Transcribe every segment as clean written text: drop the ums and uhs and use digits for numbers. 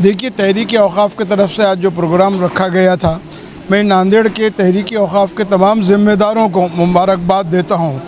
देखिए, तहरीक औक़ाफ़ की तरफ से आज जो प्रोग्राम रखा गया था, मैं नांदेड़ के तहरीक औक़ाफ़ के तमाम ज़िम्मेदारों को मुबारकबाद देता हूँ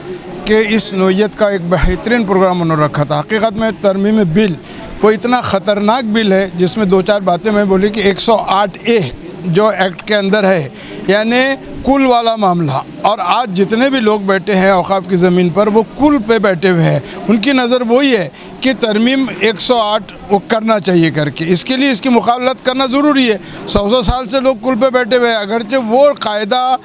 कि इस नौइयत का एक बेहतरीन प्रोग्राम उन्होंने रखा था। हकीकत में तरमीम बिल वो इतना ख़तरनाक बिल है जिसमें दो चार बातें मैं बोली कि 108A जो एक्ट के अंदर है, यानी कुल वाला मामला, और आज जितने भी लोग बैठे हैं औक़ाफ़ की ज़मीन पर वो कुल पे बैठे हुए हैं। उनकी नज़र वही है कि तरमीम 108 वो करना चाहिए करके, इसके लिए इसकी मुक़ाबलत करना ज़रूरी है। 100 साल से लोग कुल पे बैठे हुए हैं, अगरचे वो कायदा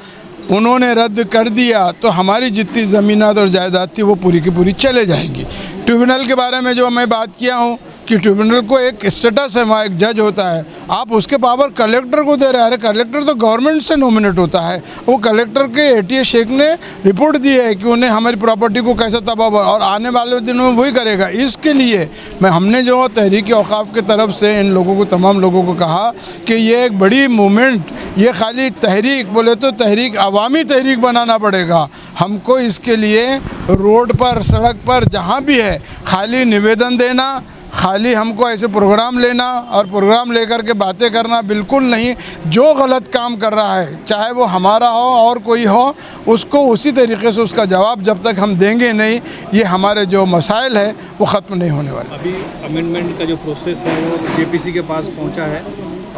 उन्होंने रद्द कर दिया तो हमारी जितनी ज़मीनात और जायदाद थी वो पूरी की पूरी चले जाएंगी। ट्रिब्यूनल के बारे में जो मैं बात किया हूँ कि ट्रिब्यूनल को एक स्टेटस है, वहाँ एक जज होता है, आप उसके पावर कलेक्टर को दे रहे हैं। अरे कलेक्टर तो गवर्नमेंट से नॉमिनेट होता है। वो कलेक्टर के ATA शेख ने रिपोर्ट दी है कि उन्हें हमारी प्रॉपर्टी को कैसे तबाह, और आने वाले दिनों में वही करेगा। इसके लिए हमने जो तहरीक औक़ाफ़ की तरफ से इन लोगों को, तमाम लोगों को कहा कि ये एक बड़ी मूवमेंट, ये खाली तहरीक बोले तो तहरीक अवामी तहरीक बनाना पड़ेगा हमको। इसके लिए रोड पर, सड़क पर, जहाँ भी है, खाली निवेदन देना, खाली हमको ऐसे प्रोग्राम लेना और प्रोग्राम लेकर के बातें करना बिल्कुल नहीं। जो गलत काम कर रहा है, चाहे वो हमारा हो और कोई हो, उसको उसी तरीके से उसका जवाब जब तक हम देंगे नहीं, ये हमारे जो मसाइल है वो ख़त्म नहीं होने वाले। अभी अमेंडमेंट का जो प्रोसेस है वो JPC के पास पहुंचा है,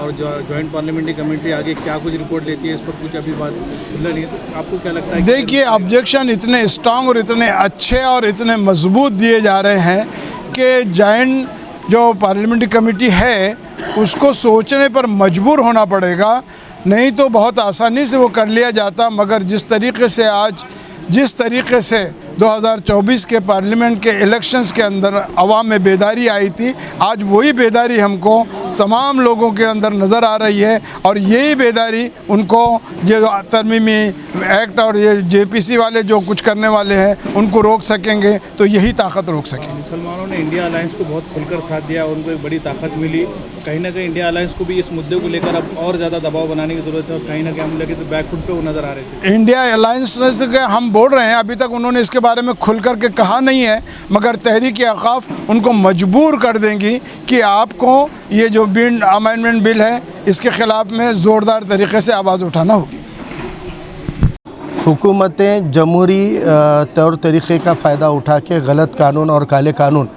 और जो जॉइंट पार्लियामेंट्री कमेटी आगे क्या कुछ रिपोर्ट लेती है इस पर कुछ अभी बात खुला नहीं है। तो आपको क्या लगता है? देखिए, ऑब्जेक्शन इतने स्ट्रांग और इतने अच्छे और इतने मजबूत दिए जा रहे हैं कि जॉइंट जो पार्लियामेंट्री कमेटी है उसको सोचने पर मजबूर होना पड़ेगा, नहीं तो बहुत आसानी से वो कर लिया जाता। मगर जिस तरीके से आज, जिस तरीके से 2024 के पार्लियामेंट के इलेक्शंस के अंदर अवाम में बेदारी आई थी, आज वही बेदारी हमको तमाम लोगों के अंदर नज़र आ रही है, और यही बेदारी उनको जो तरमीमी एक्ट और ये JPC वाले जो कुछ करने वाले हैं उनको रोक सकेंगे, तो यही ताकत रोक सकेंगे। मुसलमानों ने इंडिया अलायंस को बहुत खुलकर साथ दिया, उनको एक बड़ी ताकत मिली। कहीं ना कहीं इंडिया अलायंस को भी इस मुद्दे को लेकर अब और ज़्यादा दबाव बनाने की ज़रूरत है, और कहीं ना कहीं हम लगे तो बैकफुट पे वो नज़र आ रहे थे। इंडिया अलायंस से हम बोल रहे हैं, अभी तक उन्होंने इसके बारे में खुल कर के कहा नहीं है, मगर तहरीक औक़ाफ़ उनको मजबूर कर देंगी कि आपको ये जो बिल, अमेंडमेंट बिल है, इसके ख़िलाफ़ में ज़ोरदार तरीके से आवाज़ उठाना होगी। हुकूमतें जमहूरी तौर तरीक़े का फ़ायदा उठा के गलत कानून और काले कानून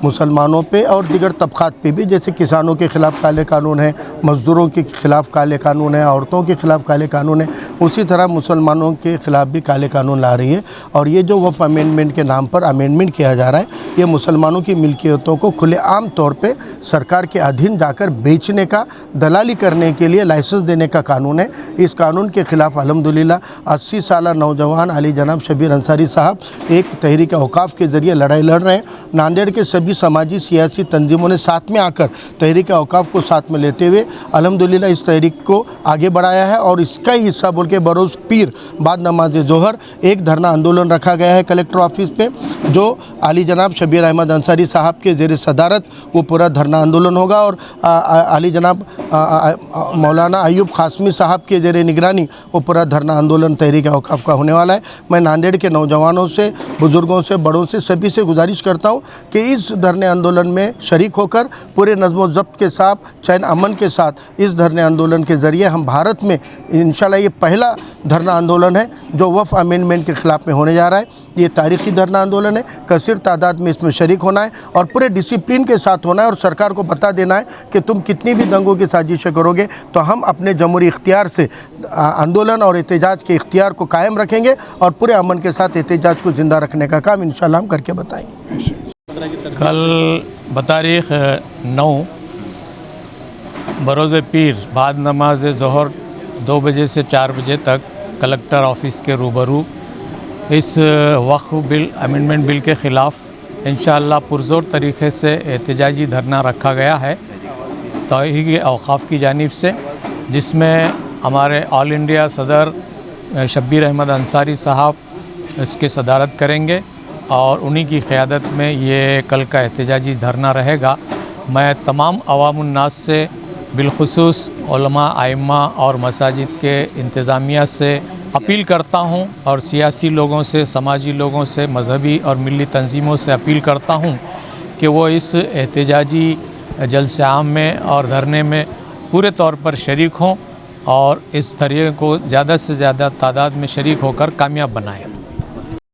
मुसलमानों पे और दीगर तबक़ात पे भी, जैसे किसानों के ख़िलाफ़ काले कानून है, मज़दूरों के ख़िलाफ़ काले कानून है, औरतों के ख़िलाफ़ काले कानून है, उसी तरह मुसलमानों के ख़िलाफ़ भी काले कानून ला रही है। और ये जो वफ़ अमेंडमेंट के नाम पर अमेंडमेंट किया जा रहा है, ये मुसलमानों की मिल्कियतों को खुलेआम तौर पर सरकार के अधीन जाकर बेचने का, दलाली करने के लिए लाइसेंस देने का कानून है। इस कानून के ख़िलाफ़ अल्हम्दुलिल्लाह 80 साल नौजवान अली जनाब शबीर अंसारी साहब एक तहरीक औक़ाफ़ के ज़रिए लड़ाई लड़ रहे हैं। नांदेड़ के सभी समाजी सियासी तंजीमों ने साथ में आकर तहरीक औक़ाफ़ को साथ में लेते हुए अल्हम्दुलिल्लाह इस तहरीक को आगे बढ़ाया है, और इसका ही हिस्सा बोल के बरोज़ पीर बाद नमाज जोहर एक धरना आंदोलन रखा गया है कलेक्टर ऑफिस पे, जो अली जनाब शबीर अहमद अंसारी साहब के ज़ेर सदारत वो पूरा धरना आंदोलन होगा, और अली जनाब मौलाना अयूब ख़ासमी साहब के ज़ेर निगरानी वो पूरा धरना आंदोलन तहरीक औक़ाफ़ का होने वाला है। मैं नांदेड़ के नौजवानों से, बुज़ुर्गों से, बड़ों से, सभी से गुजारिश करता हूँ कि इस धरने आंदोलन में शरीक होकर पूरे नज़्म ज़ब्त के साथ, चैन अमन के साथ इस धरने आंदोलन के ज़रिए हम भारत में इंशाल्लाह ये पहला धरना आंदोलन है जो वफ़ अमेंडमेंट के ख़िलाफ़ में होने जा रहा है। ये तारीख़ी धरना आंदोलन है, कसीर तादाद में इसमें शरीक होना है और पूरे डिसिप्लिन के साथ होना है, और सरकार को बता देना है कि तुम कितनी भी दंगों की साजिशें करोगे तो हम अपने जमहूरी इख्तियार से आंदोलन और एहतजाज के इख्तियार को कायम रखेंगे, और पूरे अमन के साथ एहतजाज को ज़िंदा रखने का काम इंशाल्लाह हम करके बताएंगे। कल बतारीख़ 9 बरोज़ पीर बाद नमाज ज़ोहर 2 बजे से 4 बजे तक कलेक्टर ऑफिस के रूबरू इस वक्फ़ बिल, अमेंडमेंट बिल के ख़िलाफ़ इंशाअल्लाह पुरज़ोर तरीक़े से एहतजाजी धरना रखा गया है तहरीक औक़ाफ़ की जानिब से, जिसमें हमारे ऑल इंडिया सदर शब्बीर अहमद अंसारी साहब इसके सदारत करेंगे, और उन्हीं की क़यादत में ये कल का एहतजाजी धरना रहेगा। मैं तमाम अवामुन्नास से, बिलखुसूस उलमा, आइम्मा और मसाजिद के इंतज़ामिया से अपील करता हूँ, और सियासी लोगों से, समाजी लोगों से, मजहबी और मिली तंजीमों से अपील करता हूँ कि वो इस एहतजाजी जलसे आम में और धरने में पूरे तौर पर शरीक हों और इस तरीके को ज़्यादा से ज़्यादा तादाद में शरीक होकर कामयाब बनाएं।